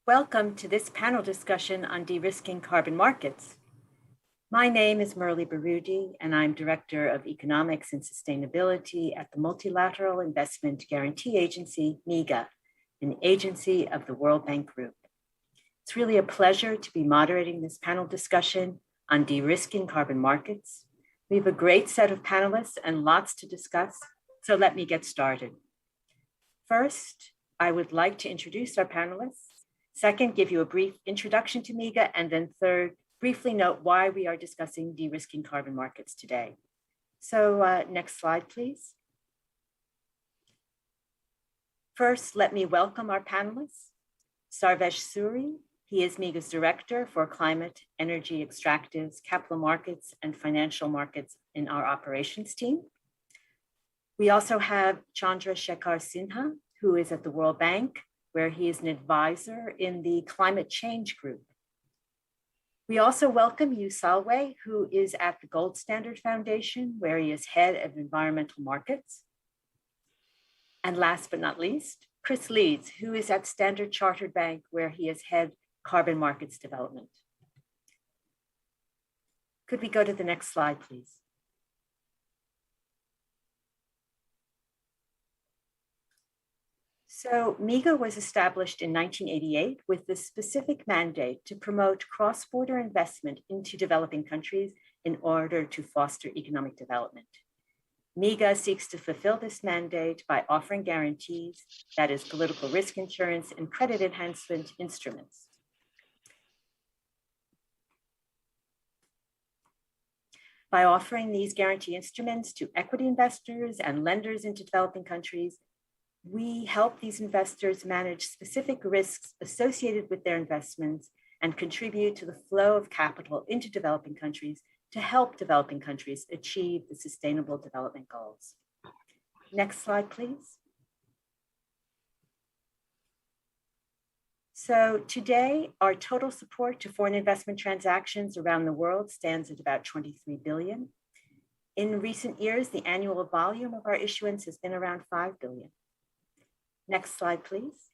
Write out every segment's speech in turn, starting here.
Welcome to this panel discussion on de-risking carbon markets. My name is Murli Baroudi, and I'm Director of Economics and Sustainability at the Multilateral Investment Guarantee Agency, MIGA, an agency of the World Bank Group. It's really a pleasure to be moderating this panel discussion on de-risking carbon markets. We have a great set of panelists and lots to discuss, so let me get started. First, I would like to introduce our panelists. Second, give you a brief introduction to MIGA, and then third, briefly note why we are discussing de-risking carbon markets today. So next slide, please. First, let me welcome our panelists. Sarvesh Suri, he is MIGA's Director for Climate, Energy, Extractives, Capital Markets, and Financial Markets in our operations team. We also have Chandra Shekhar Sinha, who is at the World Bank, where he is an advisor in the Climate Change Group. We also welcome Yu Salwe, who is at the Gold Standard Foundation, where he is head of environmental markets. And last but not least, Chris Leeds, who is at Standard Chartered Bank, where he is head carbon markets development. Could we go to the next slide, please? So MIGA was established in 1988 with the specific mandate to promote cross-border investment into developing countries in order to foster economic development. MIGA seeks to fulfill this mandate by offering guarantees, that is political risk insurance and credit enhancement instruments. By offering these guarantee instruments to equity investors and lenders into developing countries, we help these investors manage specific risks associated with their investments and contribute to the flow of capital into developing countries to help developing countries achieve the Sustainable Development Goals. Next slide, please. So today, our total support to foreign investment transactions around the world stands at about 23 billion. In recent years, the annual volume of our issuance has been around 5 billion. Next slide, please.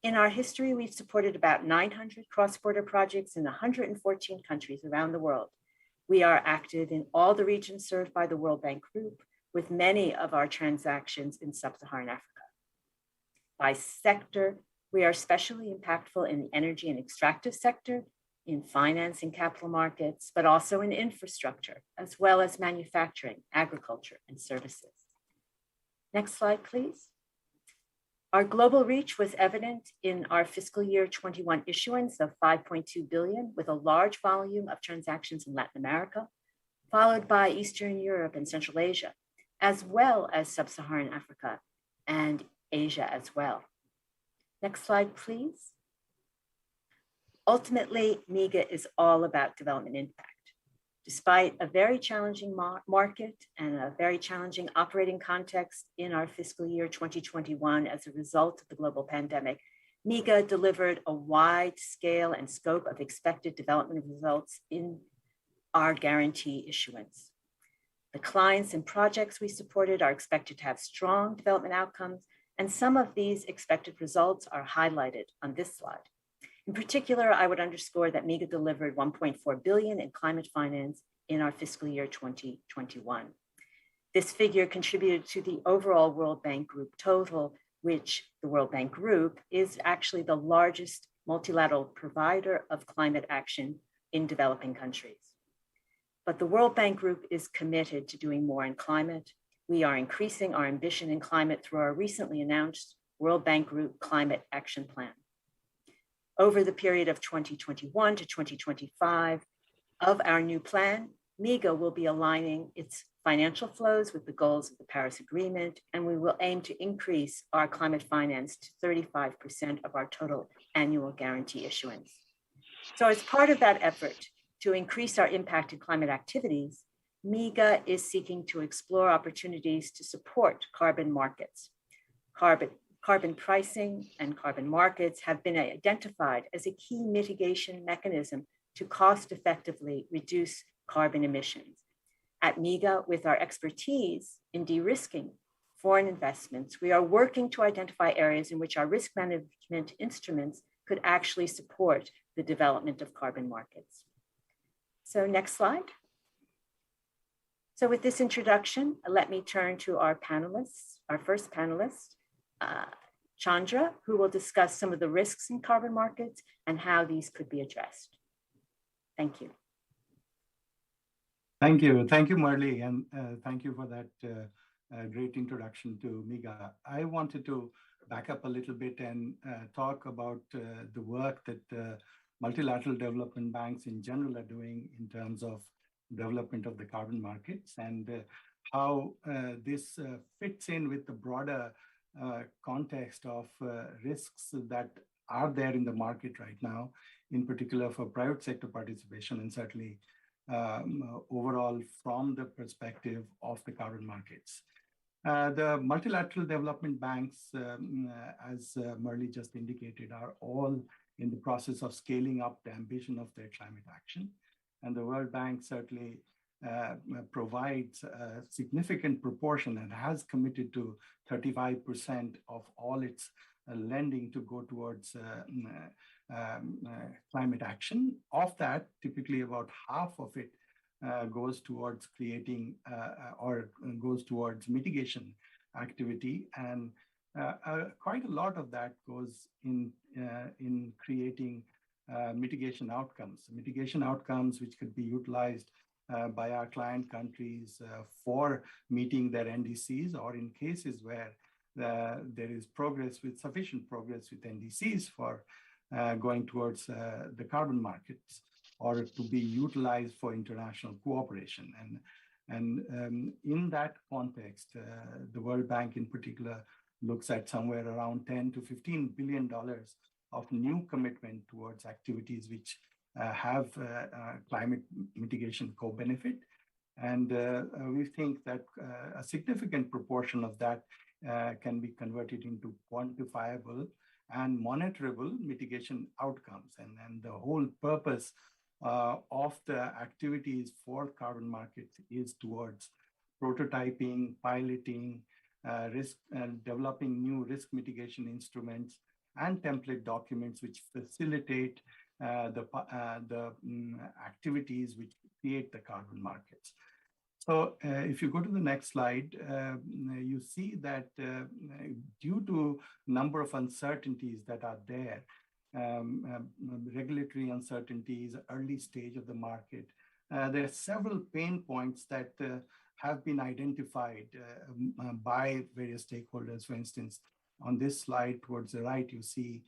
In our history, we've supported about 900 cross-border projects in 114 countries around the world. We are active in all the regions served by the World Bank Group, with many of our transactions in sub-Saharan Africa. By sector, we are especially impactful in the energy and extractive sector, in finance and capital markets, but also in infrastructure, as well as manufacturing, agriculture, and services. Next slide, please. Our global reach was evident in our fiscal year 21 issuance of 5.2 billion, with a large volume of transactions in Latin America, followed by Eastern Europe and Central Asia, as well as Sub-Saharan Africa and Asia as well. Next slide, please. Ultimately, MIGA is all about development impact. Despite a very challenging market and a very challenging operating context in our fiscal year 2021 as a result of the global pandemic, MIGA delivered a wide scale and scope of expected development results in our guarantee issuance. The clients and projects we supported are expected to have strong development outcomes, and some of these expected results are highlighted on this slide. In particular, I would underscore that MIGA delivered 1.4 billion in climate finance in our fiscal year 2021. This figure contributed to the overall World Bank Group total, which the World Bank Group is actually the largest multilateral provider of climate action in developing countries. But the World Bank Group is committed to doing more in climate. We are increasing our ambition in climate through our recently announced World Bank Group Climate Action Plan. Over the period of 2021 to 2025 of our new plan, MIGA will be aligning its financial flows with the goals of the Paris Agreement, and we will aim to increase our climate finance to 35% of our total annual guarantee issuance. So as part of that effort to increase our impact in climate activities, MIGA is seeking to explore opportunities to support carbon markets. Carbon pricing and carbon markets have been identified as a key mitigation mechanism to cost-effectively reduce carbon emissions. At MIGA, with our expertise in de-risking foreign investments, we are working to identify areas in which our risk management instruments could actually support the development of carbon markets. So next slide. So with this introduction, let me turn to our panelists, our first panelist, Chandra, who will discuss some of the risks in carbon markets and how these could be addressed. Thank you. Thank you, Marley, and thank you for that great introduction to MIGA. I wanted to back up a little bit and talk about the work that multilateral development banks in general are doing in terms of development of the carbon markets and how this fits in with the broader context of risks that are there in the market right now, in particular for private sector participation and certainly overall from the perspective of the carbon markets. The multilateral development banks, as Marley just indicated, are all in the process of scaling up the ambition of their climate action. And the World Bank certainly provides a significant proportion and has committed to 35% of all its lending to go towards climate action. Of that, typically about half of it goes towards creating or goes towards mitigation activity, and quite a lot of that goes in creating mitigation outcomes which could be utilized by our client countries for meeting their NDCs, or in cases where there is sufficient progress with NDCs for going towards the carbon markets, or to be utilized for international cooperation. And in that context, the World Bank in particular looks at somewhere around $10 to $15 billion of new commitment towards activities which have climate mitigation co-benefit. And we think that a significant proportion of that can be converted into quantifiable and monitorable mitigation outcomes. And the whole purpose of the activities for carbon markets is towards prototyping, piloting, developing new risk mitigation instruments and template documents which facilitate the activities which create the carbon markets. So if you go to the next slide, you see that due to number of uncertainties that are there, regulatory uncertainties, early stage of the market, there are several pain points that have been identified by various stakeholders. For instance, on this slide towards the right, you see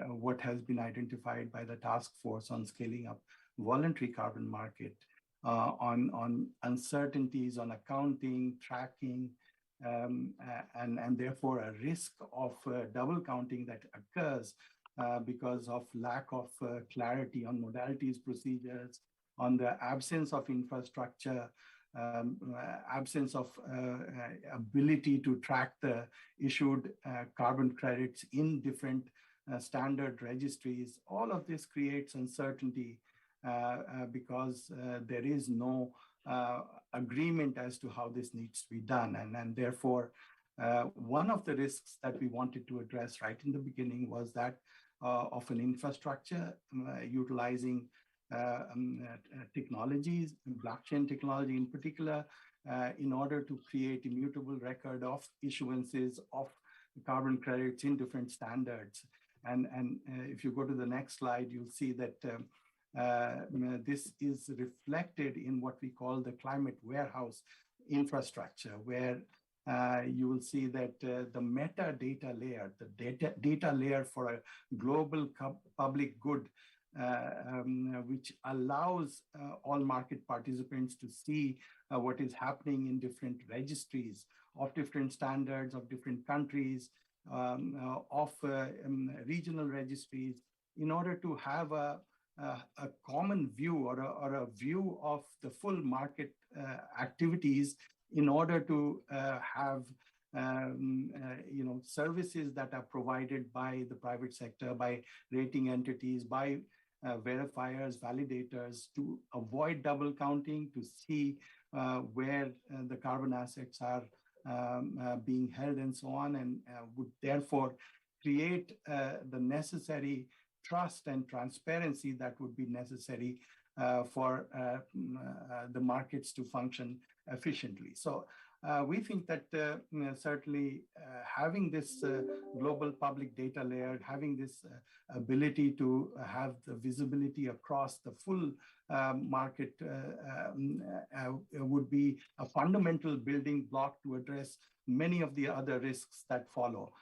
what has been identified by the task force on scaling up voluntary carbon market, on uncertainties on accounting, tracking, and therefore a risk of double counting that occurs because of lack of clarity on modalities, procedures, on the absence of infrastructure, absence of ability to track the issued carbon credits in different standard registries. All of this creates uncertainty because there is no agreement as to how this needs to be done. And therefore, one of the risks that we wanted to address right in the beginning was that of an infrastructure utilizing technologies, blockchain technology in particular, in order to create immutable record of issuances of carbon credits in different standards. And if you go to the next slide, you'll see that this is reflected in what we call the climate warehouse infrastructure, where you will see that the metadata layer, the data layer for a global public good, which allows all market participants to see what is happening in different registries of different standards of different countries, of regional registries, in order to have a common view or a view of the full market activities, in order to have services that are provided by the private sector, by rating entities, by verifiers, validators, to avoid double counting, to see where the carbon assets are being held and so on, and would therefore create the necessary trust and transparency that would be necessary for the markets to function efficiently. So we think that certainly having this global public data layer, having this ability to have the visibility across the full market would be a fundamental building block to address many of the other risks that follow.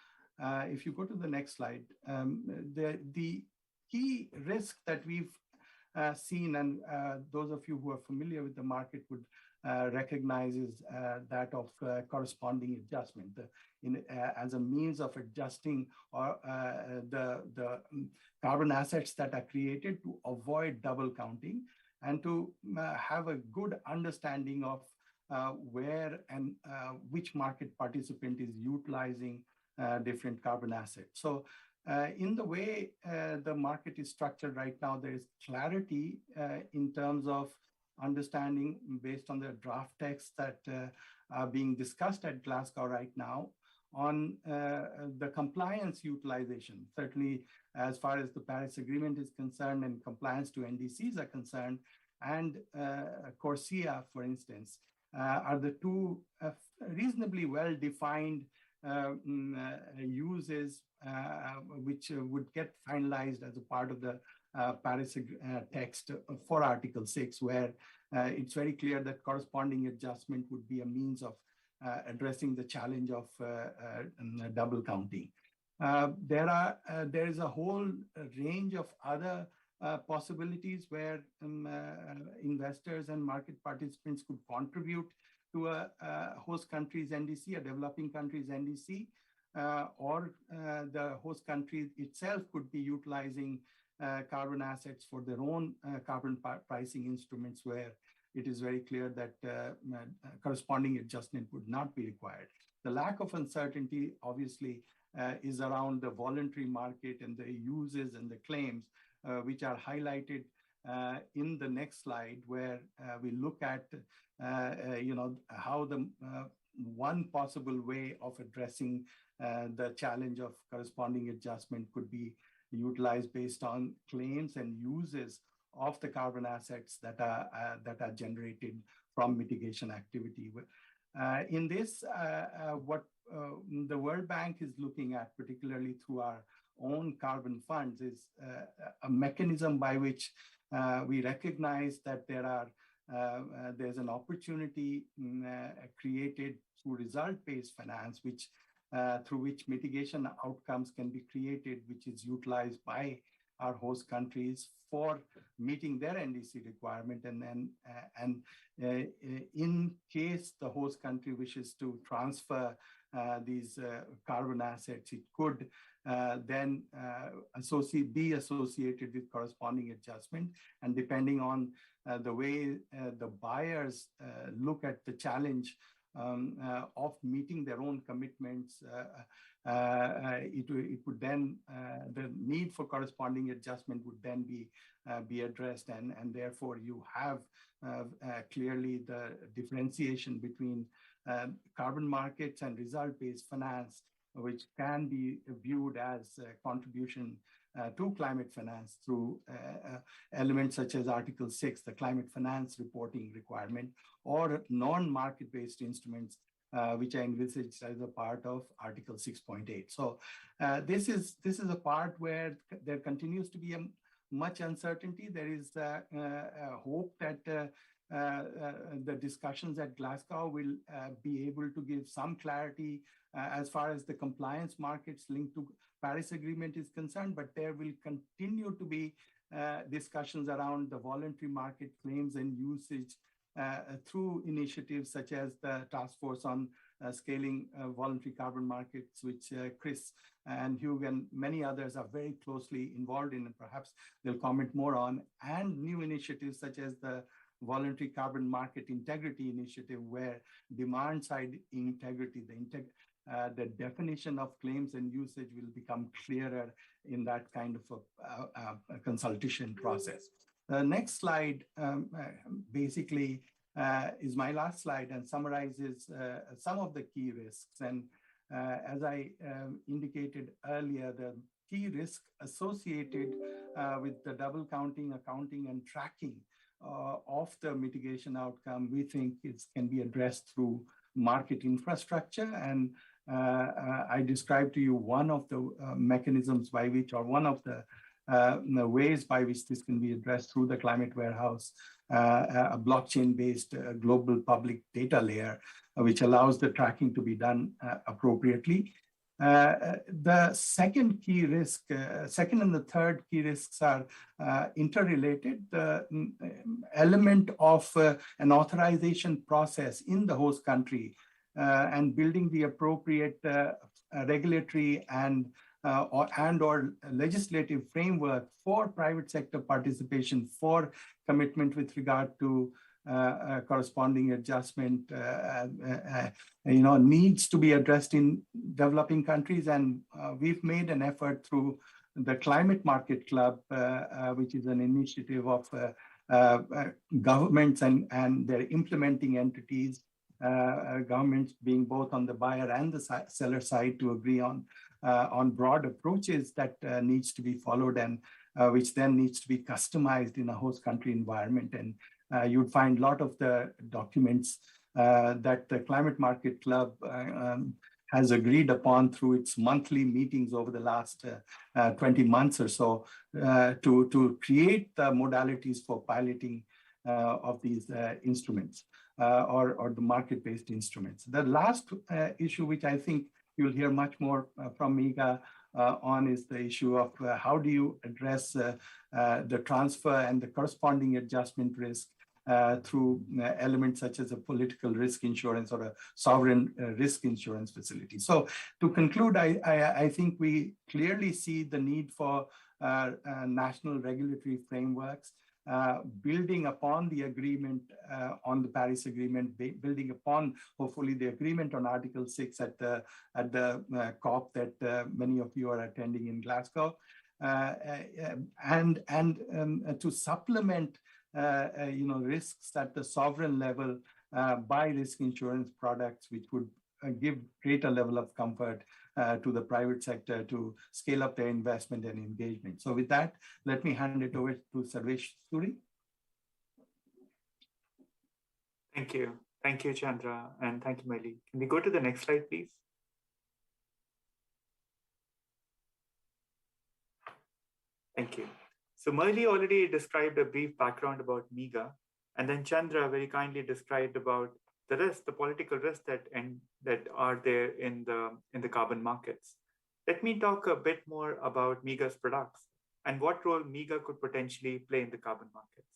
If you go to the next slide, the key risk that we've seen, and those of you who are familiar with the market would recognize, is that of corresponding adjustment as a means of adjusting or the carbon assets that are created to avoid double counting and to have a good understanding of where and which market participant is utilizing different carbon assets. So in the way the market is structured right now, there is clarity in terms of understanding based on the draft text that are being discussed at Glasgow right now on the compliance utilization. Certainly, as far as the Paris Agreement is concerned and compliance to NDCs are concerned, and CORSIA, for instance, are the two reasonably well-defined uses which would get finalized as a part of the Paris text for Article 6, where it's very clear that corresponding adjustment would be a means of addressing the challenge of double counting. There is a whole range of other possibilities where investors and market participants could contribute to a host country's NDC, a developing country's NDC, or the host country itself could be utilizing carbon assets for their own carbon pricing instruments, where it is very clear that corresponding adjustment would not be required. The lack of uncertainty, obviously, is around the voluntary market and the uses and the claims, which are highlighted in the next slide, where we look at how the one possible way of addressing the challenge of corresponding adjustment could be utilized based on claims and uses of the carbon assets that are generated from mitigation activity. In this, what the World Bank is looking at, particularly through our own carbon funds, is a mechanism by which we recognize that there's an opportunity created through result-based finance, through which mitigation outcomes can be created, which is utilized by our host countries for meeting their NDC requirement. And in case the host country wishes to transfer these carbon assets, it could then be associated with corresponding adjustment. And depending on the way the buyers look at the challenge of meeting their own commitments, it would then, the need for corresponding adjustment would then be addressed. And therefore, you have clearly the differentiation between carbon markets and result-based finance, which can be viewed as a contribution to climate finance through elements such as Article 6, the climate finance reporting requirement, or non-market-based instruments, which are envisaged as a part of Article 6.8. So this is a part where there continues to be much uncertainty. There is hope that the discussions at Glasgow will be able to give some clarity as far as the compliance markets linked to Paris Agreement is concerned, but there will continue to be discussions around the voluntary market claims and usage through initiatives such as the Task Force on Scaling Voluntary Carbon Markets, which Chris and Hugh and many others are very closely involved in, and perhaps they'll comment more on, and new initiatives such as the Voluntary Carbon Market Integrity Initiative, where demand side integrity, the definition of claims and usage will become clearer in that kind of a consultation process. The next slide basically is my last slide and summarizes some of the key risks. And as I indicated earlier, the key risk associated with the double counting, accounting, and tracking of the mitigation outcome, we think can be addressed through market infrastructure. And I described to you one of the mechanisms by which, or one of the ways by which this can be addressed through the climate warehouse, a blockchain-based global public data layer, which allows the tracking to be done appropriately. The second key risk, second and the third key risks are interrelated. The element of an authorization process in the host country and building the appropriate regulatory and or legislative framework for private sector participation, for commitment with regard to corresponding adjustment, needs to be addressed in developing countries. And we've made an effort through the Climate Market Club, which is an initiative of governments and their implementing entities, governments being both on the buyer and the seller side, to agree on broad approaches that needs to be followed, and which then needs to be customized in a host country environment. And you'd find a lot of the documents that the Climate Market Club has agreed upon through its monthly meetings over the last 20 months or so to create the modalities for piloting of these instruments or the market-based instruments. The last issue, which I think you'll hear much more from MIGA on, is the issue of how do you address the transfer and the corresponding adjustment risk through elements such as a political risk insurance or a sovereign risk insurance facility. So to conclude, I think we clearly see the need for national regulatory frameworks, building upon the agreement on the Paris Agreement, building upon hopefully the agreement on Article 6 at the COP that many of you are attending in Glasgow, and to supplement risks at the sovereign level by risk insurance products, which would give greater level of comfort to the private sector to scale up their investment and engagement. So with that, let me hand it over to Sarvesh Suri. Thank you. Thank you, Chandra, and thank you, Maili. Can we go to the next slide, please? Thank you. So Maili already described a brief background about MIGA, and then Chandra very kindly described about the risk, the political risks that are there in the carbon markets. Let me talk a bit more about MIGA's products and what role MIGA could potentially play in the carbon markets.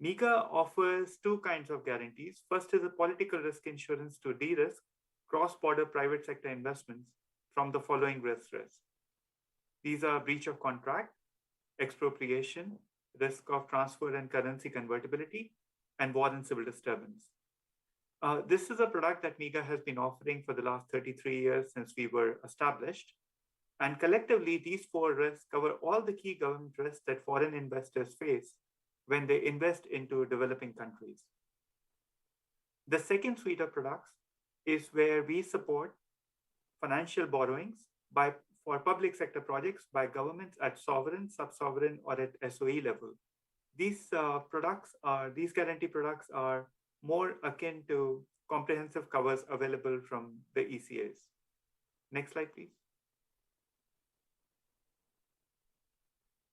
MIGA offers two kinds of guarantees. First is a political risk insurance to de-risk cross-border private sector investments from the following risks. These are breach of contract, expropriation, risk of transfer and currency convertibility, and war and civil disturbance. This is a product that MIGA has been offering for the last 33 years since we were established. And collectively, these four risks cover all the key government risks that foreign investors face when they invest into developing countries. The second suite of products is where we support financial borrowings for public sector projects by governments at sovereign, sub-sovereign, or at SOE level. These guarantee products are more akin to comprehensive covers available from the ECAs. Next slide, please.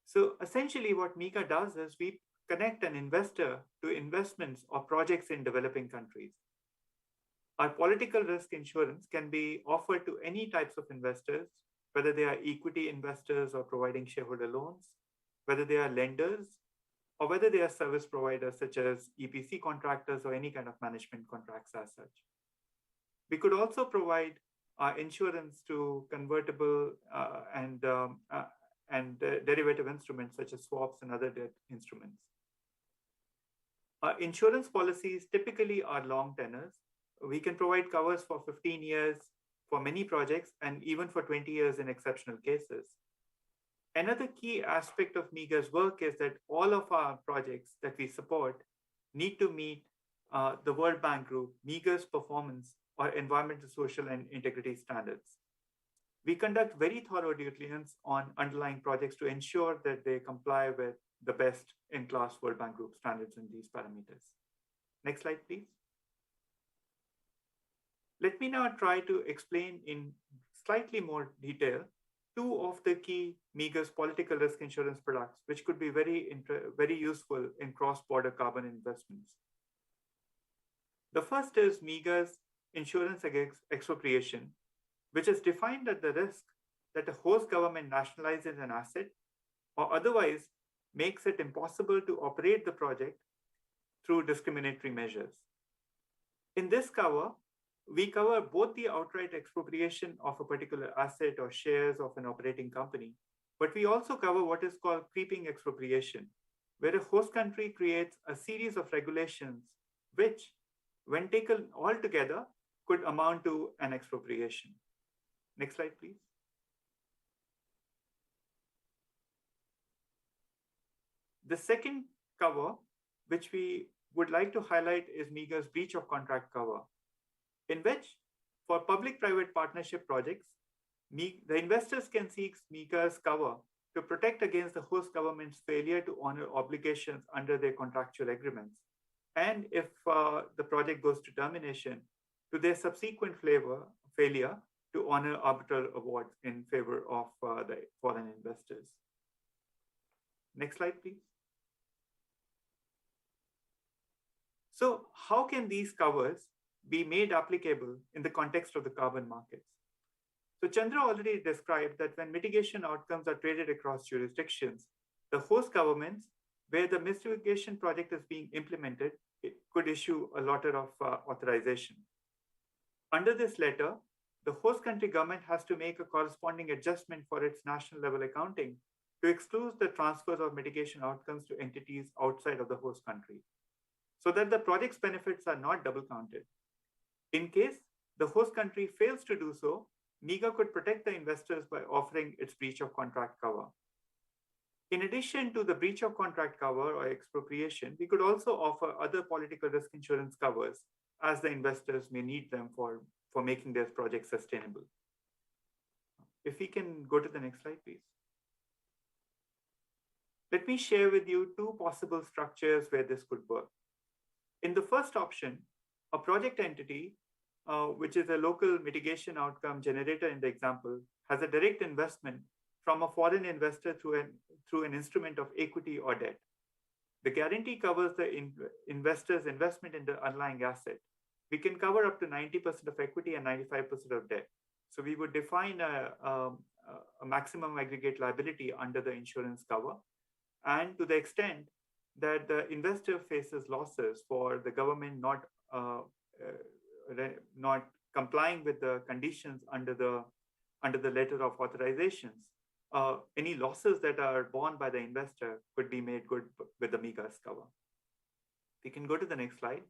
So essentially what MIGA does is we connect an investor to investments or projects in developing countries. Our political risk insurance can be offered to any types of investors, whether they are equity investors or providing shareholder loans, whether they are lenders, or whether they are service providers such as EPC contractors or any kind of management contracts as such. We could also provide insurance to convertible and derivative instruments such as swaps and other debt instruments. Insurance policies typically are long tenors. We can provide covers for 15 years for many projects and even for 20 years in exceptional cases. Another key aspect of MIGA's work is that all of our projects that we support need to meet the World Bank Group, MIGA's performance or environmental, social, and integrity standards. We conduct very thorough due diligence on underlying projects to ensure that they comply with the best in class World Bank Group standards in these parameters. Next slide, please. Let me now try to explain in slightly more detail two of the key MIGA's political risk insurance products, which could be very useful in cross-border carbon investments. The first is MIGA's insurance against expropriation, which is defined as the risk that a host government nationalizes an asset or otherwise makes it impossible to operate the project through discriminatory measures. In this cover, we cover both the outright expropriation of a particular asset or shares of an operating company, but we also cover what is called creeping expropriation, where a host country creates a series of regulations which, when taken all together, could amount to an expropriation. Next slide, please. The second cover, which we would like to highlight, is MIGA's breach of contract cover, in which, for public-private partnership projects, the investors can seek MIGA's cover to protect against the host government's failure to honor obligations under their contractual agreements, and if the project goes to termination, to their subsequent failure to honor arbitral awards in favor of the foreign investors. Next slide, please. So how can these covers be made applicable in the context of the carbon markets? So Chandra already described that when mitigation outcomes are traded across jurisdictions, the host governments, where the mitigation project is being implemented, it could issue a letter of authorization. Under this letter, the host country government has to make a corresponding adjustment for its national level accounting to exclude the transfers of mitigation outcomes to entities outside of the host country, so that the project's benefits are not double counted. In case the host country fails to do so, MIGA could protect the investors by offering its breach of contract cover. In addition to the breach of contract cover or expropriation, we could also offer other political risk insurance covers as the investors may need them for making their project sustainable. If we can go to the next slide, please. Let me share with you two possible structures where this could work. In the first option, a project entity, which is a local mitigation outcome generator in the example, has a direct investment from a foreign investor through an instrument of equity or debt. The guarantee covers the investor's investment in the underlying asset. We can cover up to 90% of equity and 95% of debt. So we would define a maximum aggregate liability under the insurance cover. And to the extent that the investor faces losses for the government not complying with the conditions under the letter of authorizations, any losses that are borne by the investor could be made good with the MIGA's cover. We can go to the next slide.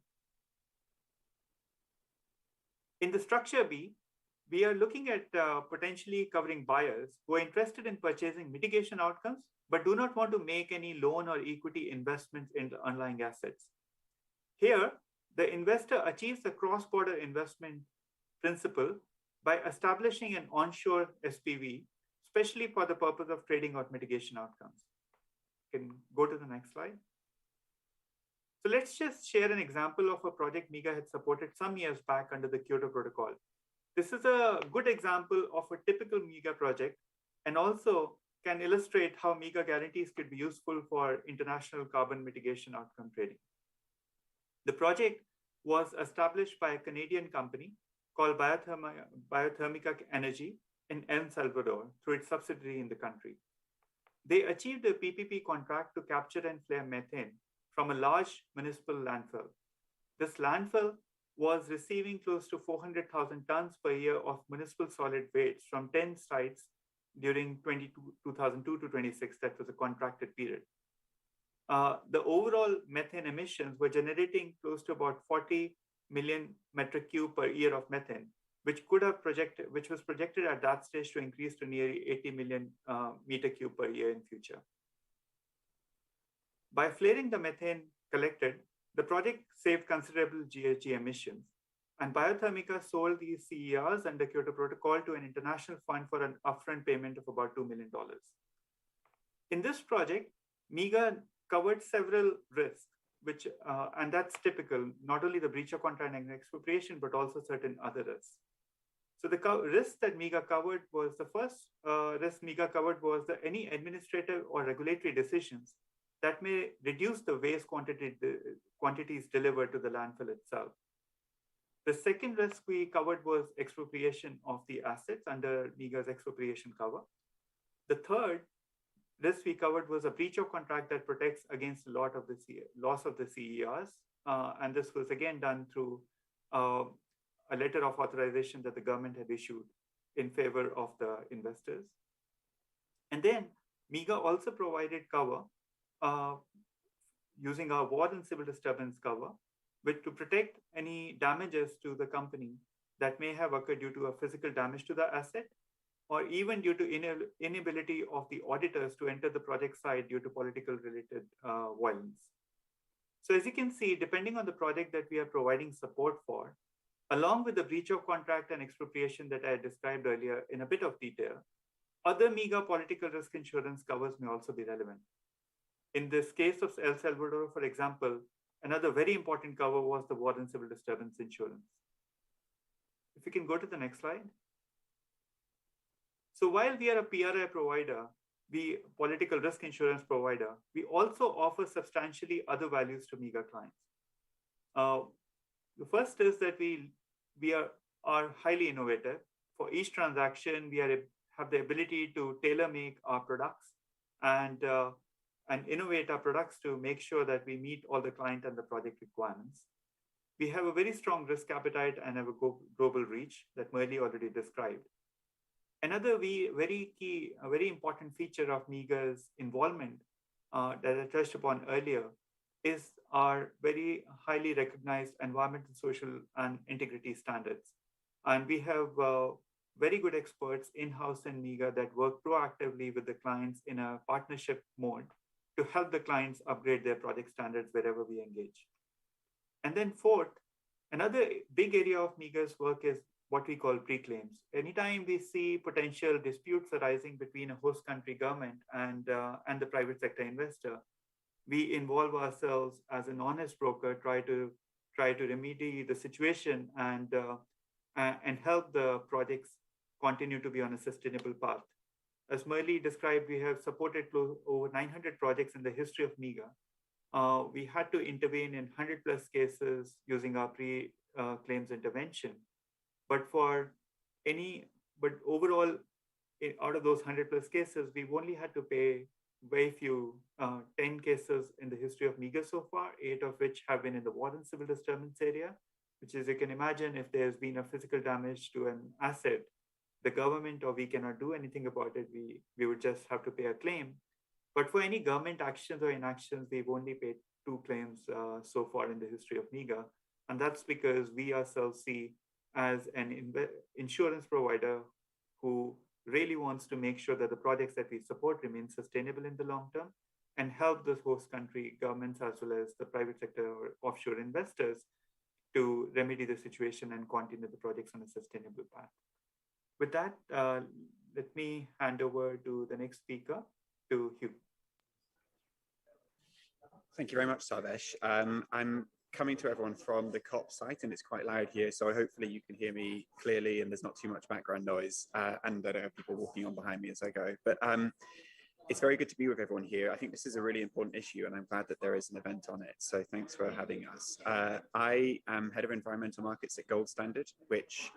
In the structure B, we are looking at potentially covering buyers who are interested in purchasing mitigation outcomes, but do not want to make any loan or equity investments in the underlying assets. Here, the investor achieves the cross-border investment principle by establishing an onshore SPV, especially for the purpose of trading out mitigation outcomes. You can go to the next slide. So let's just share an example of a project MIGA had supported some years back under the Kyoto Protocol. This is a good example of a typical MIGA project and also can illustrate how MIGA guarantees could be useful for international carbon mitigation outcome trading. The project was established by a Canadian company called Biothermica Energy in El Salvador through its subsidiary in the country. They achieved a PPP contract to capture and flare methane from a large municipal landfill. This landfill was receiving close to 400,000 tons per year of municipal solid waste from 10 sites during 2002 to 26. That was a contracted period. The overall methane emissions were generating close to about 40 million metric cube per year of methane, which was projected at that stage to increase to nearly 80 million meter cube per year in future. By flaring the methane collected, The project saved considerable GHG emissions, and Biothermica sold these CERs under Kyoto Protocol to an international fund for an upfront payment of about $2 million. In this project, MIGA covered several risks, which, and that's typical, not only the breach of contract and expropriation, but also certain other risks. So the risk that MIGA covered was, the first risk MIGA covered was any administrative or regulatory decisions that may reduce the waste quantities delivered to the landfill itself. The second risk we covered was expropriation of the assets under MIGA's expropriation cover. The third risk we covered was a breach of contract that protects against loss of the CERs. And this was again done through a letter of authorization that the government had issued in favor of the investors. And then MIGA also provided cover using our war and civil disturbance cover, which to protect any damages to the company that may have occurred due to a physical damage to the asset, or even due to inability of the auditors to enter the project site due to political related violence. So as you can see, depending on the project that we are providing support for, along with the breach of contract and expropriation that I described earlier in a bit of detail, other MIGA political risk insurance covers may also be relevant. In this case of El Salvador, for example, another very important cover was the war and civil disturbance insurance. If you can go to the next slide. So while we are a PRI provider, political risk insurance provider, we also offer substantially other values to MIGA clients. The first is that we are highly innovative. For each transaction, we have the ability to tailor make our products and innovate our products to make sure that we meet all the client and the project requirements. We have a very strong risk appetite and have a global reach that Murli already described. Another very important feature of MIGA's involvement that I touched upon earlier is our very highly recognized environmental, social, and integrity standards. And we have very good experts in-house in MIGA that work proactively with the clients in a partnership mode to help the clients upgrade their project standards wherever we engage. And then fourth, another big area of MIGA's work is what we call pre-claims. Anytime we see potential disputes arising between a host country government and the private sector investor, we involve ourselves as an honest broker, try to remedy the situation and help the projects continue to be on a sustainable path. As Murli described, we have supported over 900 projects in the history of MIGA. We had to intervene in 100 plus cases using our pre-claims intervention. But overall, out of those 100 plus cases, we've only had to pay very few, 10 cases in the history of MIGA so far, 8 of which have been in the war and civil disturbance area, which is, you can imagine, if there's been a physical damage to an asset, the government or we cannot do anything about it, we would just have to pay a claim. But for any government actions or inactions, we've only paid 2 claims so far in the history of MIGA. And that's because we ourselves see as an insurance provider who really wants to make sure that the projects that we support remain sustainable in the long term and help the host country governments as well as the private sector or offshore investors to remedy the situation and continue the projects on a sustainable path. With that, let me hand over to the next speaker, to Hugh. Thank you very much, Sarvesh. I'm coming to everyone from the COP site, and it's quite loud here, so hopefully you can hear me clearly and there's not too much background noise, and I don't have people walking on behind me as I go. But it's very good to be with everyone here. I think this is a really important issue, and I'm glad that there is an event on it, so thanks for having us. I am Head of Environmental Markets at Gold Standard, which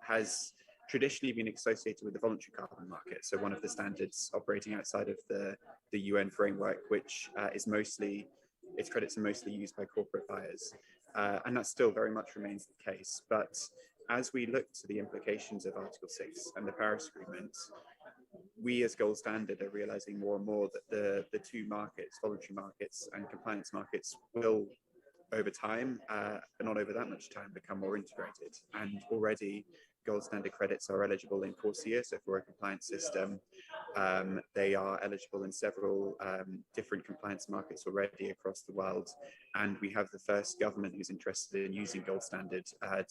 has traditionally been associated with the voluntary carbon market, so one of the standards operating outside of the UN framework, which its credits are mostly used by corporate buyers. And that still very much remains the case. But as we look to the implications of Article 6 and the Paris Agreement, we as Gold Standard are realizing more and more that the two markets, voluntary markets and compliance markets, will over time, but not over that much time, become more integrated. And already gold standard credits are eligible in CORSIA, so for a compliance system. They are eligible in several different compliance markets already across the world. And we have the first government who's interested in using gold standard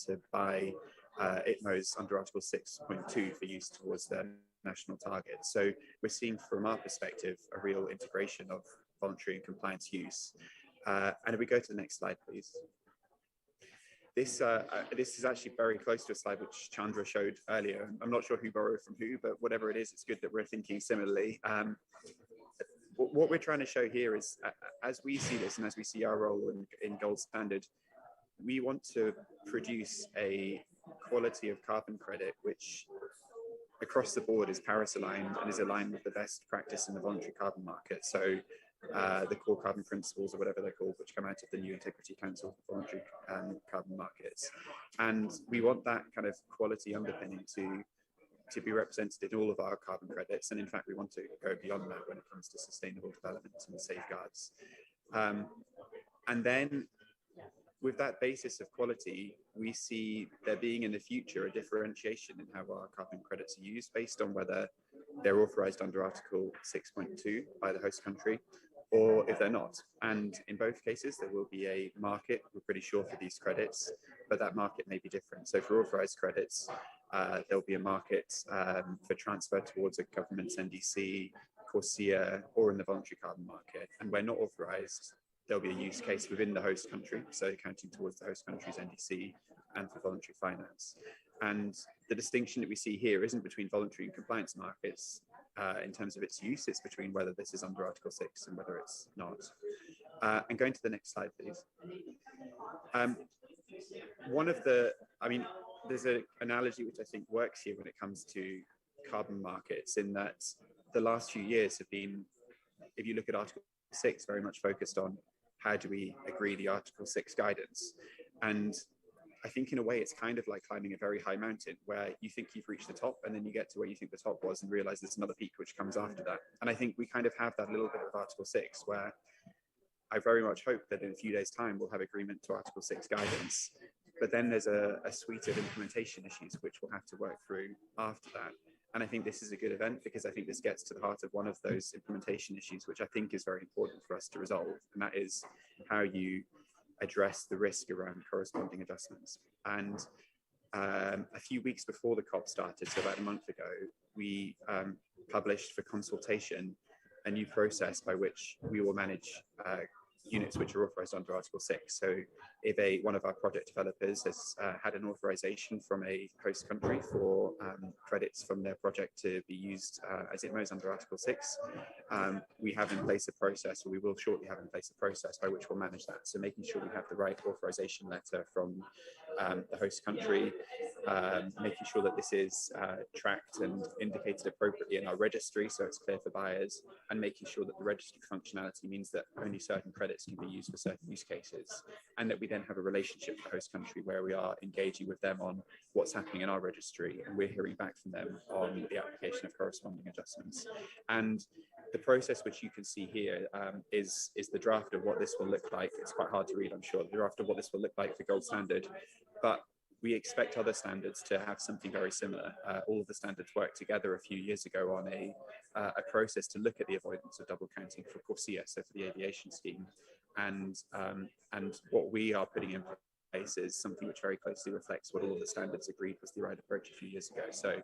to buy ITMOs under Article 6.2 for use towards their national targets. So we're seeing from our perspective a real integration of voluntary and compliance use. And if we go to the next slide, please. This is actually very close to a slide which Chandra showed earlier. I'm not sure who borrowed from who, but whatever it is, it's good that we're thinking similarly. What we're trying to show here is, as we see this and as we see our role in gold standard, we want to produce a quality of carbon credit which across the board is Paris aligned and is aligned with the best practice in the voluntary carbon market. So the core carbon principles, or whatever they're called, which come out of the new Integrity Council for Voluntary Carbon Markets. And we want that kind of quality underpinning to be represented in all of our carbon credits. And in fact, we want to go beyond that when it comes to sustainable development and safeguards. And then with that basis of quality, we see there being in the future a differentiation in how our carbon credits are used based on whether they're authorized under Article 6.2 by the host country, or if they're not. And in both cases, there will be a market, we're pretty sure, for these credits, but that market may be different. So for authorized credits, there'll be a market for transfer towards a government's NDC, CORSIA, or in the voluntary carbon market. And where not authorized, there'll be a use case within the host country, so counting towards the host country's NDC and for voluntary finance. And the distinction that we see here isn't between voluntary and compliance markets in terms of its use, it's between whether this is under Article 6 and whether it's not. And going to the next slide, please. There's an analogy which I think works here when it comes to carbon markets, in that the last few years have been, if you look at Article 6, very much focused on how do we agree the Article 6 guidance. And I think in a way it's kind of like climbing a very high mountain where you think you've reached the top and then you get to where you think the top was and realize there's another peak which comes after that. And I think we kind of have that little bit of Article 6 where I very much hope that in a few days' time we'll have agreement to Article 6 guidance. But then there's a suite of implementation issues which we'll have to work through after that. And I think this is a good event because I think this gets to the heart of one of those implementation issues, which I think is very important for us to resolve. And that is how you address the risk around corresponding adjustments. And a few weeks before the COP started, so about a month ago, we published for consultation a new process by which we will manage units which are authorized under Article 6. So if one of our project developers has had an authorization from a host country for credits from their project to be used as ITMOs under Article 6, we have in place a process, or we will shortly have in place a process by which we'll manage that. So making sure we have the right authorization letter from the host country, making sure that this is tracked and indicated appropriately in our registry so it's clear for buyers, and making sure that the registry functionality means that only certain credits can be used for certain use cases, and that we then have a relationship with the host country where we are engaging with them on what's happening in our registry, and we're hearing back from them on the application of corresponding adjustments. And the process which you can see here is the draft of what this will look like. It's quite hard to read, I'm sure, the draft of what this will look like for gold standard, but we expect other standards to have something very similar. All of the standards worked together a few years ago on a process to look at the avoidance of double counting for CORSIA, so for the aviation scheme. And what we are putting in place is something which very closely reflects what all of the standards agreed was the right approach a few years ago. So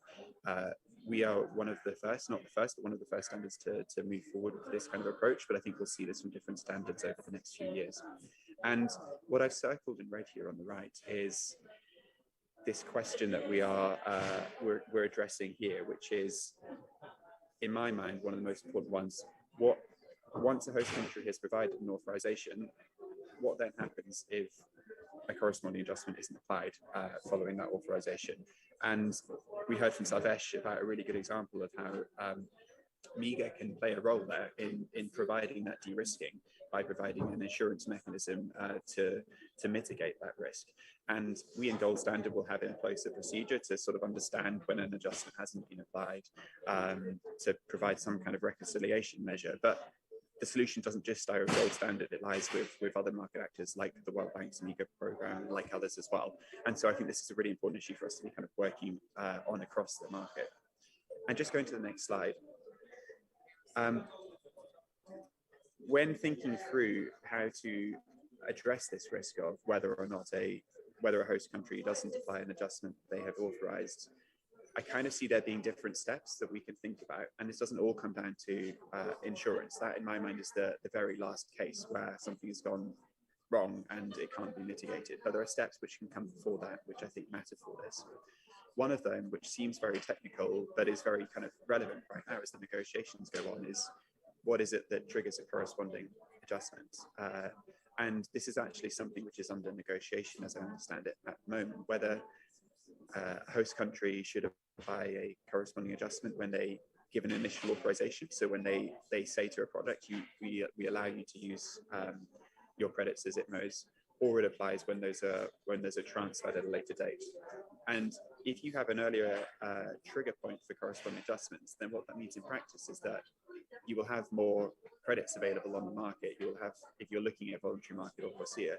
we are one of the first, not the first, but one of the first standards to move forward with this kind of approach, but I think we'll see this from different standards over the next few years. And what I've circled in red here on the right is this question that we're addressing here, which is, in my mind, one of the most important ones. Once a host country has provided an authorization, what then happens if a corresponding adjustment isn't applied following that authorization? And we heard from Sarvesh about a really good example of how MIGA can play a role there in providing that de-risking by providing an insurance mechanism to mitigate that risk. And we in Gold Standard will have in place a procedure to sort of understand when an adjustment hasn't been applied, to provide some kind of reconciliation measure. But the solution doesn't just lie with gold standard, it lies with other market actors like the World Bank's MIGA program, like others as well. And so I think this is a really important issue for us to be kind of working on across the market. And just going to the next slide. When thinking through how to address this risk of whether or not whether a host country doesn't apply an adjustment they have authorized, I kind of see there being different steps that we can think about. And this doesn't all come down to insurance. That, in my mind, is the very last case where something has gone wrong and it can't be mitigated. But there are steps which can come before that, which I think matter for this. One of them, which seems very technical, but is very kind of relevant right now as the negotiations go on, is what is it that triggers a corresponding adjustment? And this is actually something which is under negotiation, as I understand it at the moment, whether a host country should apply a corresponding adjustment when they give an initial authorization. So when they say to a product, we allow you to use your credits as ITMOs, or it applies when there's a transfer at a later date. And if you have an earlier trigger point for corresponding adjustments, then what that means in practice is that you will have more credits available on the market. You will have, if you're looking at voluntary market or CORSIA,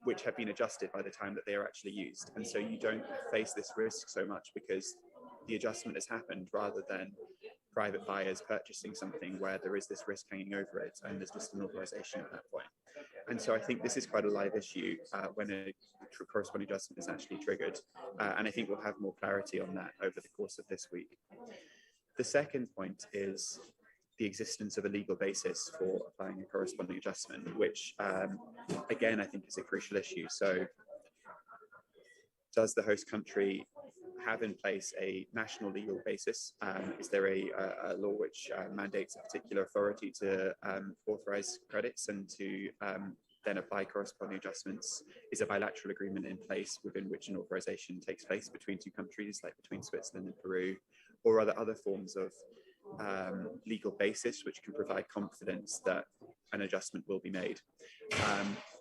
which have been adjusted by the time that they are actually used. And so you don't face this risk so much because the adjustment has happened, rather than private buyers purchasing something where there is this risk hanging over it and there's just an authorization at that point. And so I think this is quite a live issue when a corresponding adjustment is actually triggered. And I think we'll have more clarity on that over the course of this week. The second point is the existence of a legal basis for applying a corresponding adjustment, which again, I think is a crucial issue. So does the host country have in place a national legal basis? Is there a law which mandates a particular authority to authorize credits and to then apply corresponding adjustments? Is a bilateral agreement in place within which an authorization takes place between two countries, like between Switzerland and Peru? Or are there other forms of legal basis which can provide confidence that an adjustment will be made?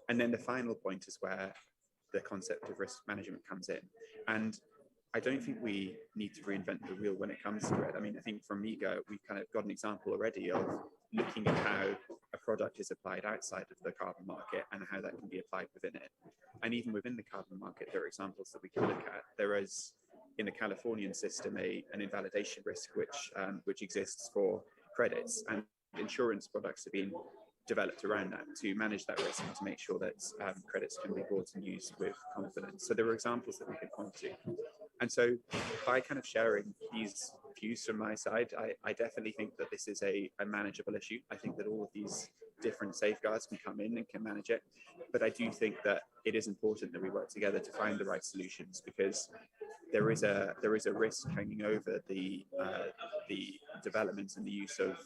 And then the final point is where the concept of risk management comes in. And I don't think we need to reinvent the wheel when it comes to it. I mean, I think from MIGA, we've kind of got an example already of looking at how a product is applied outside of the carbon market and how that can be applied within it. And even within the carbon market, there are examples that we can look at. There is, in the Californian system, an invalidation risk which exists for credits, and insurance products have been developed around that to manage that risk and to make sure that credits can be bought and used with confidence. So there are examples that we could point to. And so by kind of sharing these views from my side, I definitely think that this is a manageable issue. I think that all of these different safeguards can come in and can manage it. But I do think that it is important that we work together to find the right solutions, because there is a risk hanging over the development and the use of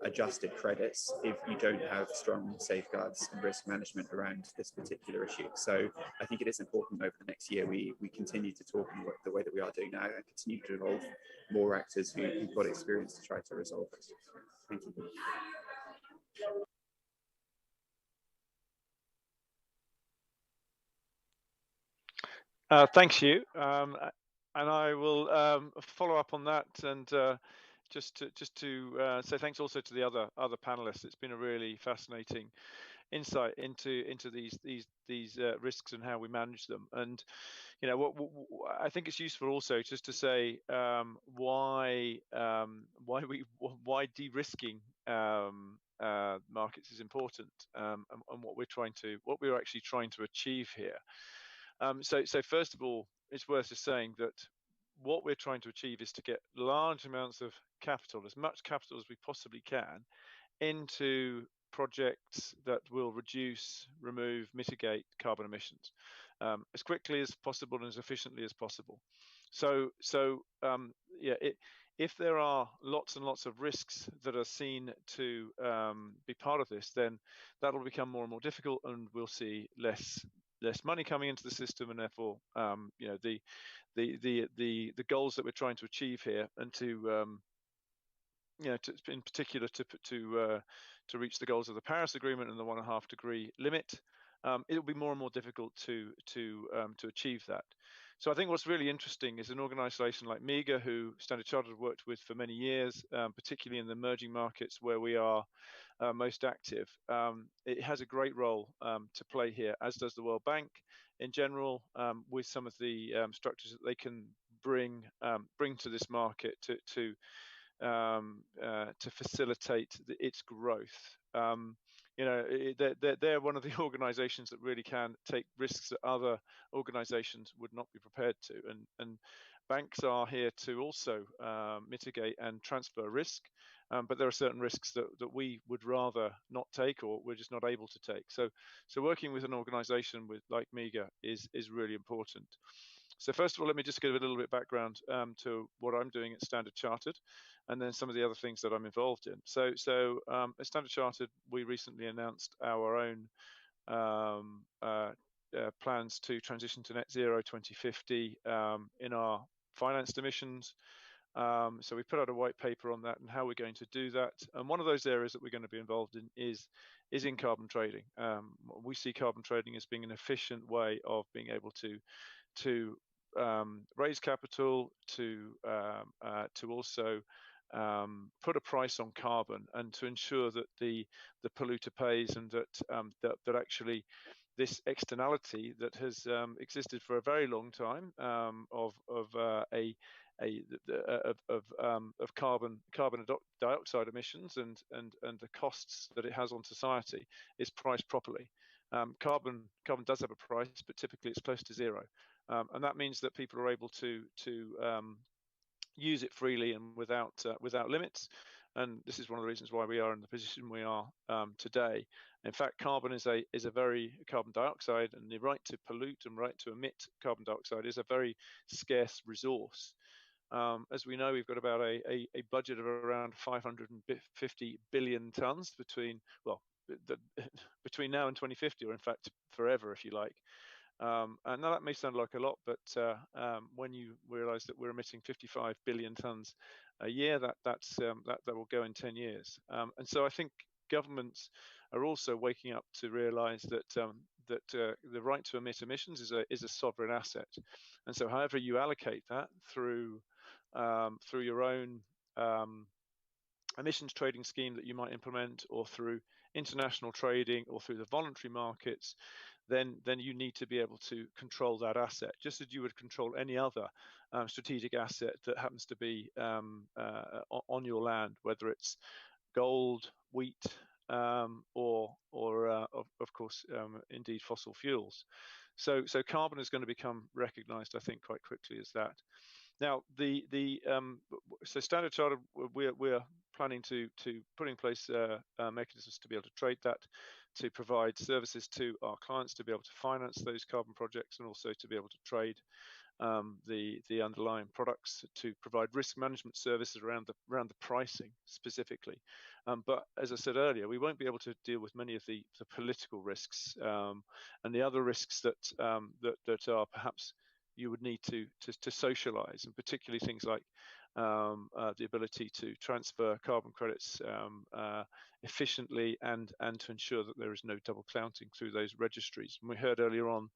adjusted credits if you don't have strong safeguards and risk management around this particular issue. So I think it is important over the next year we continue to talk in the way that we are doing now, and continue to involve more actors who've got experience to try to resolve it. Thank you. Thanks, Hugh. And I will follow up on that, and just to say thanks also to the other panelists. It's been a really fascinating insight into these risks and how we manage them. And you know, what I think it's useful also just to say why de-risking markets is important, and what we're actually trying to achieve here. So first of all, it's worth just saying that what we're trying to achieve is to get large amounts of capital, as much capital as we possibly can, into projects that will reduce, remove, mitigate carbon emissions as quickly as possible and as efficiently as possible. So if there are lots and lots of risks that are seen to be part of this, then that will become more and more difficult, and we'll see less money coming into the system, and therefore you know, the goals that we're trying to achieve here, and to you know, in particular to reach the goals of the Paris Agreement and the 1.5 degree limit, it will be more and more difficult to achieve that. So I think what's really interesting is an organisation like MIGA, who Standard Chartered worked with for many years, particularly in the emerging markets, where we are most active. It has a great role to play here, as does the World Bank in general, with some of the structures that they can bring to this market to facilitate its growth. They're one of the organizations that really can take risks that other organizations would not be prepared to. And banks are here to also mitigate and transfer risk, but there are certain risks that we would rather not take, or we're just not able to take. So working with an organization like MIGA is really important. So first of all, let me just give a little bit of background to what I'm doing at Standard Chartered, and then some of the other things that I'm involved in. So at Standard Chartered, we recently announced our own plans to transition to net zero 2050 in our financed emissions. So we put out a white paper on that and how we're going to do that. And one of those areas that we're going to be involved in is in carbon trading. We see carbon trading as being an efficient way of being able to raise capital, to also put a price on carbon, and to ensure that the polluter pays, and that actually this externality that has existed for a very long time of carbon dioxide emissions and the costs that it has on society is priced properly. Carbon does have a price, but typically it's close to zero, and that means that people are able to use it freely and without limits. And this is one of the reasons why we are in the position we are today. In fact, carbon dioxide, and the right to pollute and right to emit carbon dioxide is a very scarce resource. As we know, we've got about a budget of around 550 billion tons between now and 2050, or in fact forever, if you like. And now that may sound like a lot, but when you realize that we're emitting 55 billion tons a year, that will go in 10 years. And so I think governments are also waking up to realize that the right to emit emissions is a sovereign asset. And so however you allocate that through your own emissions trading scheme that you might implement, or through international trading, or through the voluntary markets, then you need to be able to control that asset, just as you would control any other strategic asset that happens to be on your land, whether it's gold, wheat, or of course, indeed fossil fuels. So carbon is going to become recognized, I think, quite quickly as that. Now, so Standard Chartered, we're planning to put in place mechanisms to be able to trade that, to provide services to our clients to be able to finance those carbon projects, and also to be able to trade the underlying products, to provide risk management services around the pricing specifically. But as I said earlier, we won't be able to deal with many of the political risks and the other risks that are perhaps you would need to socialize, and particularly things like the ability to transfer carbon credits efficiently and to ensure that there is no double counting through those registries. And we heard earlier on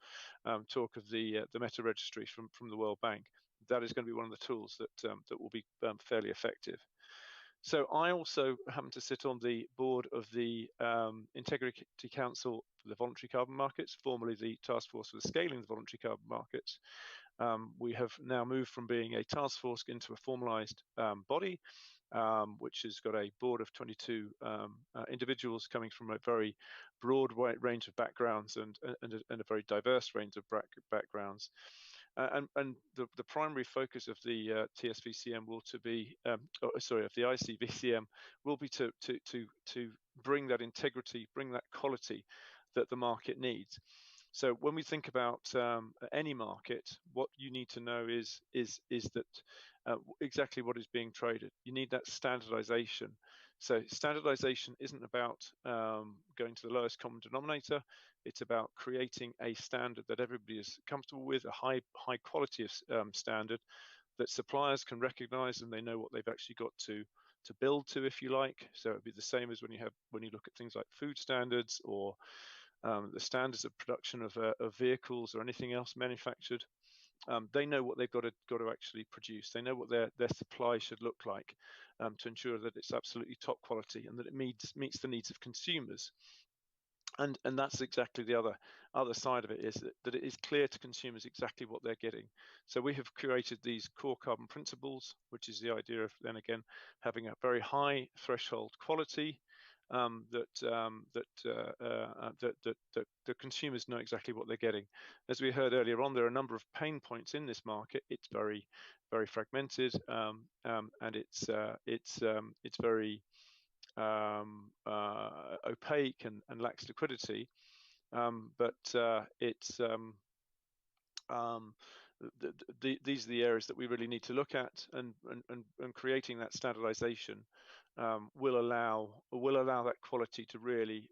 talk of the meta registry from the World Bank. That is going to be one of the tools that will be fairly effective. So I also happen to sit on the board of the Integrity Council for the Voluntary Carbon Markets, formerly the Task Force for the Scaling the Voluntary Carbon Markets. We have now moved from being a task force into a formalized body, which has got a board of 22 individuals coming from a very broad range of backgrounds and a very diverse range of backgrounds. And the primary focus of the TSVCM will of the ICVCM will be to bring that integrity, bring that quality that the market needs. So when we think about any market, what you need to know is that exactly what is being traded. You need that standardization. So standardization isn't about going to the lowest common denominator. It's about creating a standard that everybody is comfortable with, a high quality of standard that suppliers can recognize, and they know what they've actually got to build to, if you like. So it'd be the same as when you look at things like food standards, or the standards of production of vehicles, or anything else manufactured. they know what they've got to actually produce. They know what their supply should look like to ensure that it's absolutely top quality and that it meets the needs of consumers. And that's exactly the other side of it, is that it is clear to consumers exactly what they're getting. So we have created these core carbon principles, which is the idea of, then again, having a very high threshold quality, that the consumers know exactly what they're getting. As we heard earlier on, there are a number of pain points in this market. It's very fragmented, and it's very opaque and lacks liquidity, but these are the areas that we really need to look at, and creating that standardization will allow that quality to really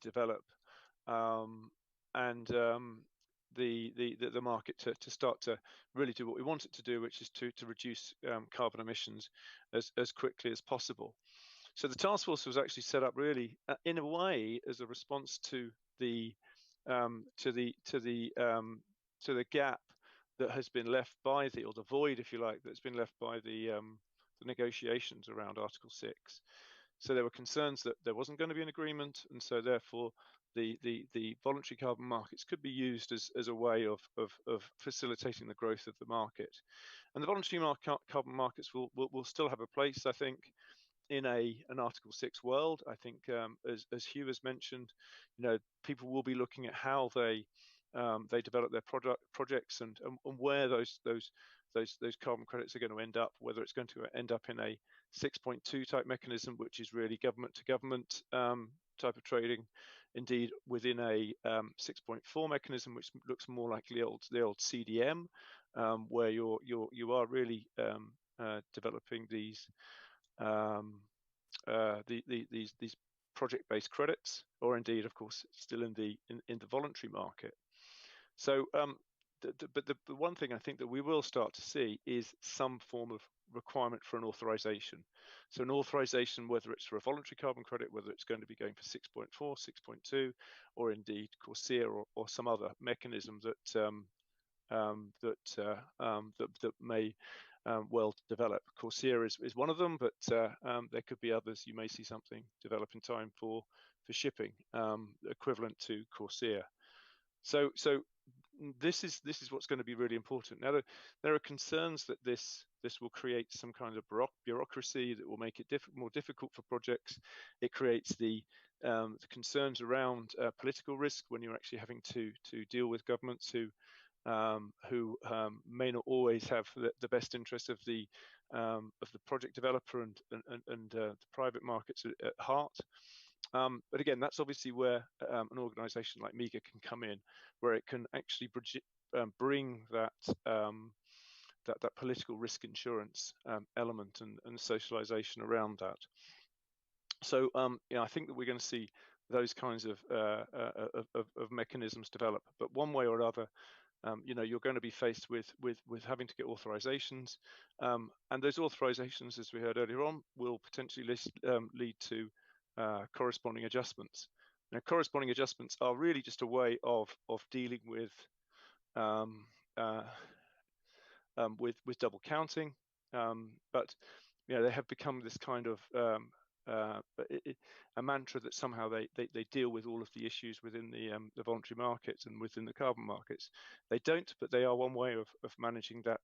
develop, and the market to start to really do what we want it to do, which is to reduce carbon emissions as quickly as possible. So the task force was actually set up really, in a way, as a response to the gap that has been left by or the void, if you like, that's been left by the negotiations around Article 6. So there were concerns that there wasn't going to be an agreement, and so therefore the voluntary carbon markets could be used as a way of facilitating the growth of the market. And the voluntary carbon markets will still have a place, I think, in an Article 6 world. I think, as Hugh has mentioned, people will be looking at how they develop their projects and where those carbon credits are going to end up, whether it's going to end up in a 6.2 type mechanism, which is really government to government type of trading, indeed within a 6.4 mechanism, which looks more like the old CDM, where you are really developing these project-based credits, or indeed, of course, still in the voluntary market. So, but the one thing I think that we will start to see is some form of requirement for an authorization. So an authorization, whether it's for a voluntary carbon credit, whether it's going to be going for 6.4, 6.2, or indeed CORSIA or some other mechanism that may well develop. CORSIA is one of them, but there could be others. You may see something develop in time for shipping, equivalent to CORSIA. So this is what's going to be really important. Now, there are concerns that this will create some kind of bureaucracy that will make it more difficult for projects. It creates the concerns around political risk when you're actually having to deal with governments who may not always have the best interest of the project developer and the private markets at heart. But again, that's obviously where an organisation like MIGA can come in, where it can actually bring that political risk insurance element and socialisation around that. So I think that we're going to see those kinds of mechanisms develop. But one way or another, you're going to be faced with having to get authorizations, and those authorizations, as we heard earlier on, will potentially lead to corresponding adjustments. Now, corresponding adjustments are really just a way of dealing with double counting, but they have become this kind of a mantra that somehow they deal with all of the issues within the voluntary markets and within the carbon markets. They don't, but they are one way of managing that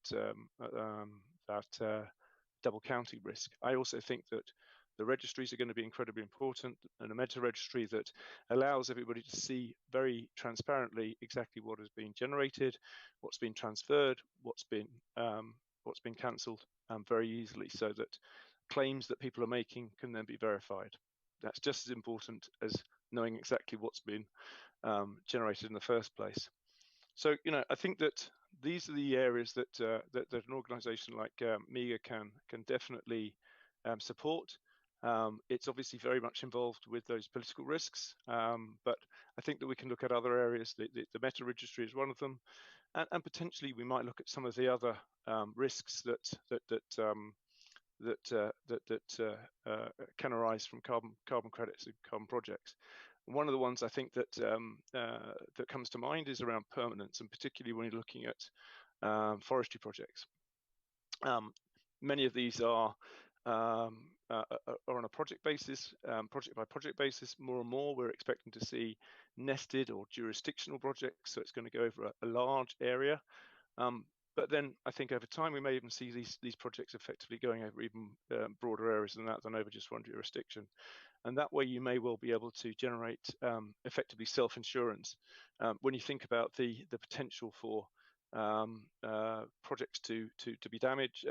double counting risk. I also think that the registries are going to be incredibly important, and a meta registry that allows everybody to see very transparently exactly what is being generated, what's been transferred, what's been cancelled, very easily, so that claims that people are making can then be verified. That's just as important as knowing exactly what's been generated in the first place. So, I think that these are the areas that an organisation like MIGA can definitely support. It's obviously very much involved with those political risks, but I think that we can look at other areas. The meta registry is one of them, and potentially we might look at some of the other risks that can arise from carbon credits and carbon projects. And one of the ones I think that that comes to mind is around permanence, and particularly when you're looking at forestry projects. Many of these are on a project basis, project by project basis. More and more, we're expecting to see nested or jurisdictional projects, so it's going to go over a large area. But then I think over time we may even see these projects effectively going over even broader areas than that, than over just one jurisdiction. And that way you may well be able to generate effectively self-insurance. When you think about the potential for projects to be damaged,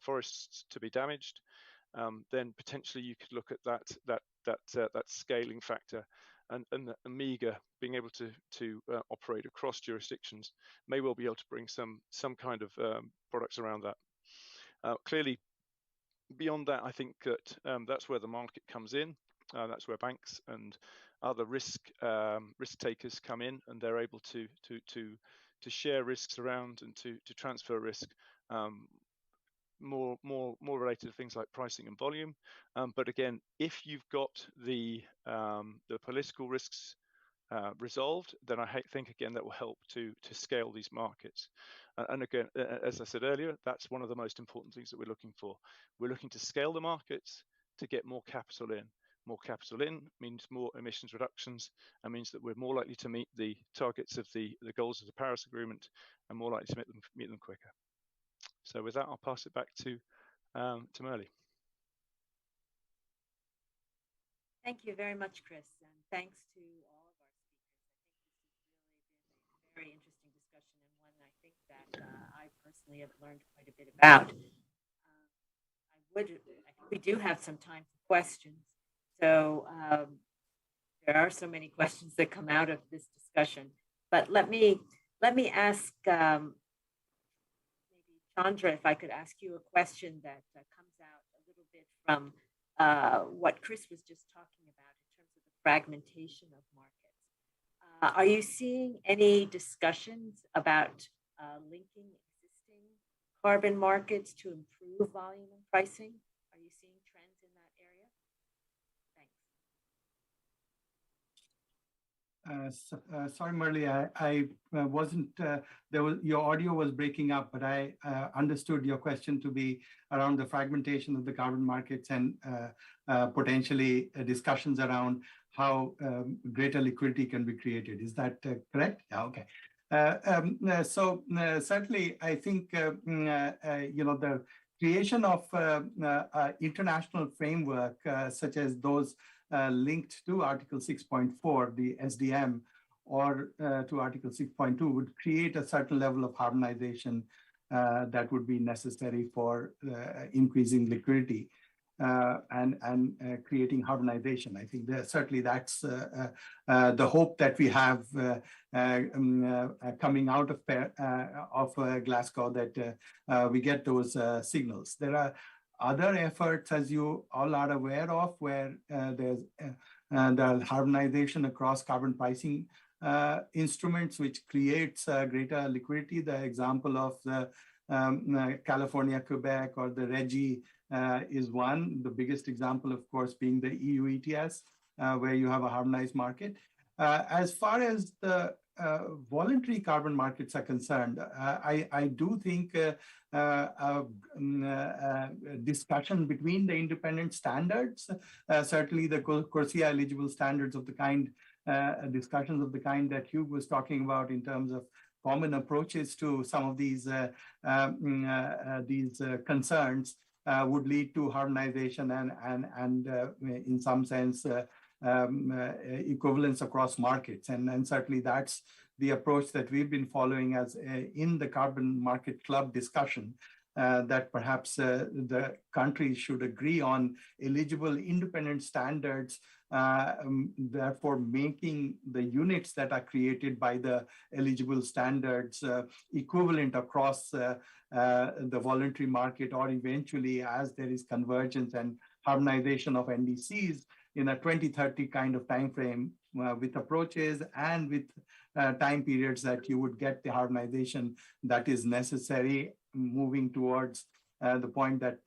forests to be damaged, then potentially you could look at that scaling factor, and the MIGA being able to operate across jurisdictions may well be able to bring some kind of products around that. Clearly, beyond that, I think that that's where the market comes in. That's where banks and other risk takers come in, and they're able to share risks around and to transfer risk, more related to things like pricing and volume. But again, if you've got the political risks resolved, then I think again that will help to scale these markets. And again, as I said earlier, that's one of the most important things that we're looking for. We're looking to scale the markets to get more capital in. More capital in means more emissions reductions, and means that we're more likely to meet the targets of the goals of the Paris Agreement, and more likely to meet them quicker. So with that, I'll pass it back to Merle. Thank you very much, Chris, and thanks to all of our speakers. I think this has really been a very interesting discussion, and one I think that I personally have learned quite a bit about. I think we do have some time for questions. So there are so many questions that come out of this discussion, but let me ask maybe Chandra, if I could ask you a question that comes out a little bit from what Chris was just talking about in terms of the fragmentation of markets. Are you seeing any discussions about linking existing carbon markets to improve volume and pricing? Are you seeing trends in that area? Thanks. Sorry, Merle, I wasn't, your audio was breaking up, but I understood your question to be around the fragmentation of the carbon markets and potentially discussions around how greater liquidity can be created. Is that correct? Yeah, okay. So certainly, I think, the creation of international framework such as those linked to Article 6.4, the SDM, or to Article 6.2 would create a certain level of harmonization that would be necessary for increasing liquidity and creating harmonization. I think certainly that's the hope that we have coming out of Glasgow, that we get those signals. There are other efforts, as you all are aware of, where there's the harmonization across carbon pricing instruments, which creates greater liquidity. The example of the California, Quebec, or the REGI is one. The biggest example, of course, being the EU ETS, where you have a harmonized market. As far as the voluntary carbon markets are concerned, I do think discussion between the independent standards, certainly the CORSIA eligible standards of the kind, discussions of the kind that Hugh was talking about in terms of common approaches to some of these concerns would lead to harmonization and in some sense equivalence across markets, and certainly that's the approach that we've been following as in the Carbon Market Club discussion, that perhaps the countries should agree on eligible independent standards, therefore making the units that are created by the eligible standards equivalent across the voluntary market, or eventually, as there is convergence and harmonization of NDCs in a 2030 kind of time frame, with approaches and with time periods that you would get the harmonization that is necessary, moving towards the point that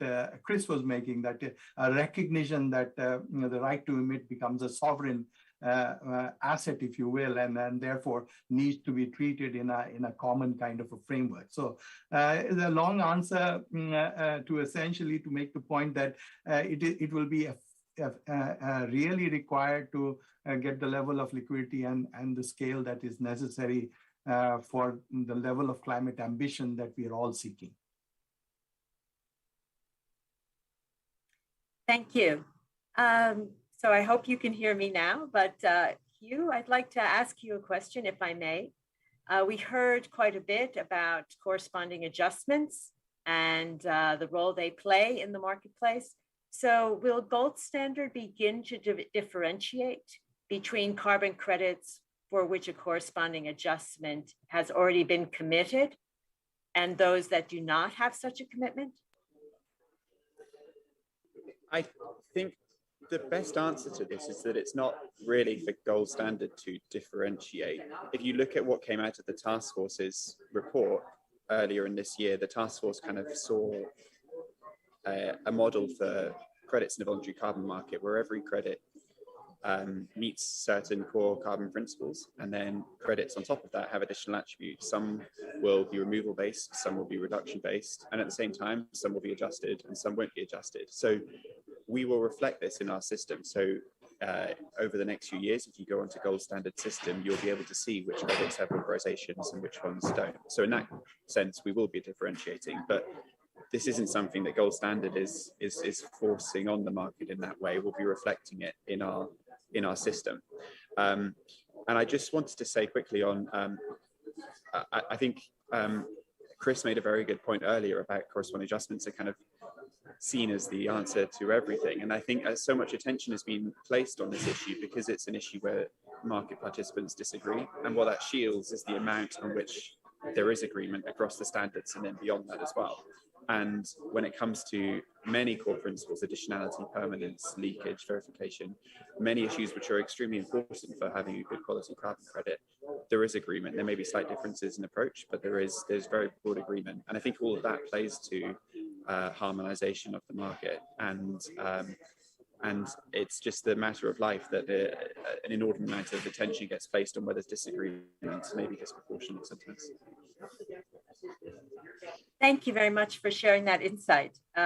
Chris was making, that a recognition that the right to emit becomes a sovereign asset, if you will, and therefore needs to be treated in a common kind of a framework. So the long answer to essentially to make the point that it will be really required to get the level of liquidity and the scale that is necessary for the level of climate ambition that we are all seeking. Thank you. So I hope you can hear me now, but Hugh, I'd like to ask you a question, if I may. We heard quite a bit about corresponding adjustments and the role they play in the marketplace. So will gold standard begin to differentiate between carbon credits for which a corresponding adjustment has already been committed and those that do not have such a commitment? I think the best answer to this is that it's not really for gold standard to differentiate. If you look at what came out of the task force's report earlier in this year, the task force kind of saw a model for credits in the voluntary carbon market where every credit meets certain core carbon principles, and then credits on top of that have additional attributes. Some will be removal based, some will be reduction based, and at the same time some will be adjusted and some won't be adjusted. So we will reflect this in our system. So over the next few years, if you go onto gold standard system, you'll be able to see which credits have authorizations and which ones don't. So in that sense, we will be differentiating, but this isn't something that gold standard is forcing on the market in that way. We'll be reflecting it in our system. And I just wanted to say quickly on, I think Chris made a very good point earlier about corresponding adjustments are kind of seen as the answer to everything. And I think so much attention has been placed on this issue because it's an issue where market participants disagree. And what that shields is the amount on which there is agreement across the standards and then beyond that as well. And when it comes to many core principles, additionality, permanence, leakage, verification, many issues which are extremely important for having a good quality carbon credit, there is agreement. There may be slight differences in approach, but there's very broad agreement. And I think all of that plays to harmonization of the market. And it's just a matter of life that an inordinate amount of attention gets placed on where there's disagreement, maybe disproportionate sometimes. Thank you very much for sharing that insight. We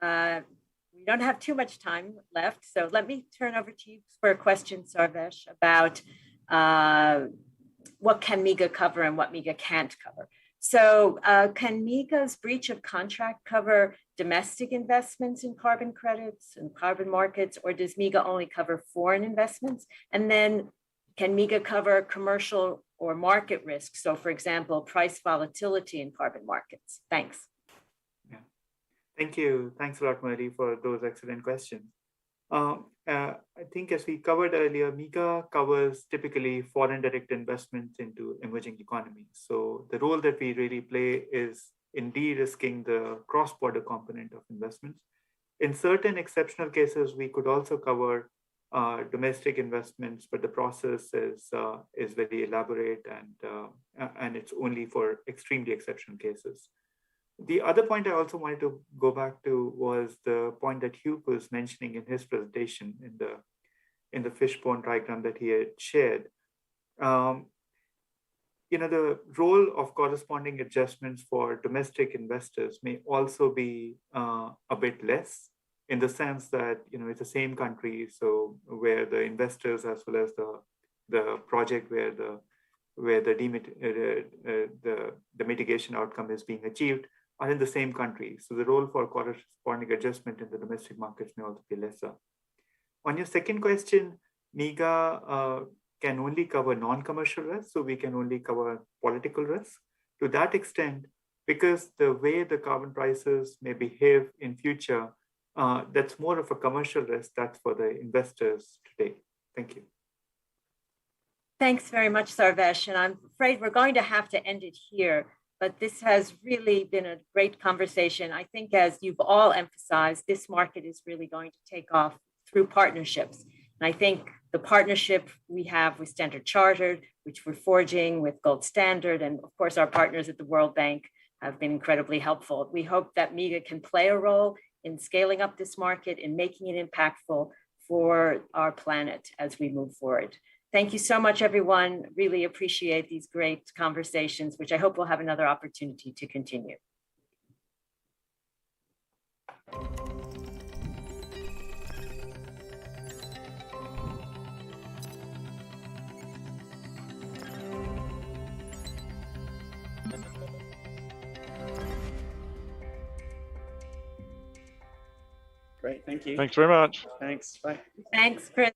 don't have too much time left, so let me turn over to you for a question, Sarvesh, about what can MIGA cover and what MIGA can't cover. So can MIGA's breach of contract cover domestic investments in carbon credits and carbon markets, or does MIGA only cover foreign investments? And then can MIGA cover commercial or market risk? So for example, price volatility in carbon markets. Thanks. Yeah. Thank you. Thanks a lot, Mary, for those excellent questions. I think as we covered earlier, MIGA covers typically foreign direct investments into emerging economies. So the role that we really play is in de-risking the cross-border component of investments. In certain exceptional cases, we could also cover domestic investments, but the process is very elaborate and it's only for extremely exceptional cases. The other point I also wanted to go back to was the point that Hugh was mentioning in his presentation in the fishbone diagram that he had shared. The role of corresponding adjustments for domestic investors may also be a bit less, in the sense that it's the same country, so where the investors as well as the project where the mitigation outcome is being achieved are in the same country. So the role for corresponding adjustment in the domestic markets may also be lesser. On your second question, MIGA can only cover non-commercial risk, so we can only cover political risk. To that extent, because the way the carbon prices may behave in future, that's more of a commercial risk. That's for the investors today. Thank you. Thanks very much, Sarvesh. And I'm afraid we're going to have to end it here, but this has really been a great conversation. I think as you've all emphasized, this market is really going to take off through partnerships. And I think the partnership we have with Standard Chartered, which we're forging with Gold Standard, and of course our partners at the World Bank have been incredibly helpful. We hope that MIGA can play a role in scaling up this market and making it impactful for our planet as we move forward. Thank you so much, everyone. Really appreciate these great conversations, which I hope we'll have another opportunity to continue. Great, thank you. Thanks very much. Thanks, bye. Thanks, Chris.